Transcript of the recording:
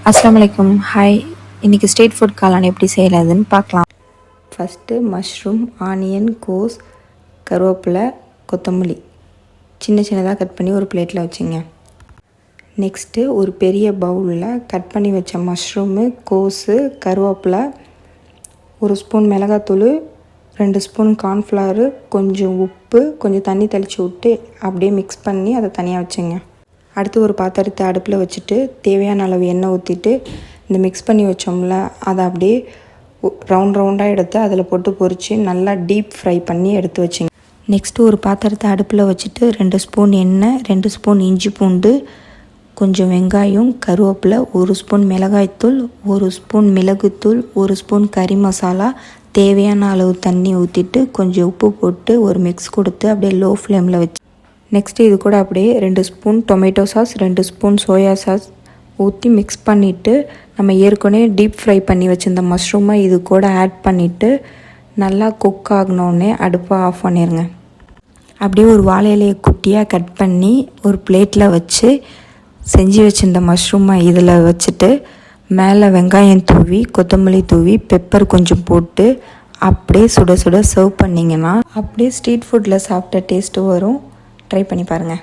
அஸ்ஸலாமு அலைக்கும். ஹாய். இன்றைக்கி ஸ்ட்ரீட் ஃபுட் காளான் எப்படி செய்கிறதுன்னு பார்க்கலாம். ஃபஸ்ட்டு மஷ்ரூம், ஆனியன், கோஸ், கருவேப்பிலை, கொத்தமல்லி சின்ன சின்னதாக கட் பண்ணி ஒரு பிளேட்டில் வச்சுங்க. நெக்ஸ்ட்டு ஒரு பெரிய பவுலில் கட் பண்ணி வச்ச மஷ்ரூமு, கோஸு, கருவேப்பிலை, 1 ஸ்பூன் மிளகாத்தூள், 2 ஸ்பூன் கார்ன்ஃப்ளவரு, கொஞ்சம் உப்பு, கொஞ்சம் தண்ணி தெளித்து விட்டு அப்படியே மிக்ஸ் பண்ணி அதை தனியாக வச்சுங்க. அடுத்து ஒரு பாத்திரத்தை அடுப்பில் வச்சுட்டு தேவையான அளவு எண்ணெய் ஊற்றிட்டு இந்த மிக்ஸ் பண்ணி வச்சோம்ல அதை அப்படியே ரவுண்டாக எடுத்து அதில் போட்டு பொரித்து நல்லா டீப் ஃப்ரை பண்ணி எடுத்து வச்சுங்க. நெக்ஸ்ட்டு ஒரு பாத்திரத்தை அடுப்பில் வச்சுட்டு 2 ஸ்பூன் எண்ணெய், 2 ஸ்பூன் இஞ்சி பூண்டு, கொஞ்சம் வெங்காயம், கருவேப்பிலை, 1 ஸ்பூன் மிளகாய்த்தூள், 1 ஸ்பூன் மிளகுத்தூள், 1 ஸ்பூன் கறி மசாலா, தேவையான அளவு தண்ணி ஊற்றிட்டு கொஞ்சம் உப்பு போட்டு ஒரு மிக்ஸ் கொடுத்து அப்படியே லோ ஃப்ளேமில் வச்சு நெக்ஸ்ட்டு இது கூட அப்படியே 2 spoon tomato sauce, 2 spoon soya sauce ஊற்றி மிக்ஸ் பண்ணிவிட்டு நம்ம ஏற்கனவே டீப் ஃப்ரை பண்ணி வச்சுருந்த மஷ்ரூமை இது கூட ஆட் பண்ணிவிட்டு நல்லா குக் ஆகினோடனே அடுப்பை ஆஃப் பண்ணிடுங்க. அப்படியே ஒரு வாழை இலையை குட்டியாக கட் பண்ணி ஒரு பிளேட்டில் வச்சு செஞ்சு வச்சுருந்த மஷ்ரூமை இதில் வச்சுட்டு மேலே வெங்காயம் தூவி, கொத்தமல்லி தூவி, பெப்பர் கொஞ்சம் போட்டு அப்படியே சுட சுட சர்வ் பண்ணிங்கன்னா அப்படியே ஸ்ட்ரீட் ஃபுட்டில் சாப்பிட்ட டேஸ்ட்டு வரும். ட்ரை பண்ணி பாருங்கள்.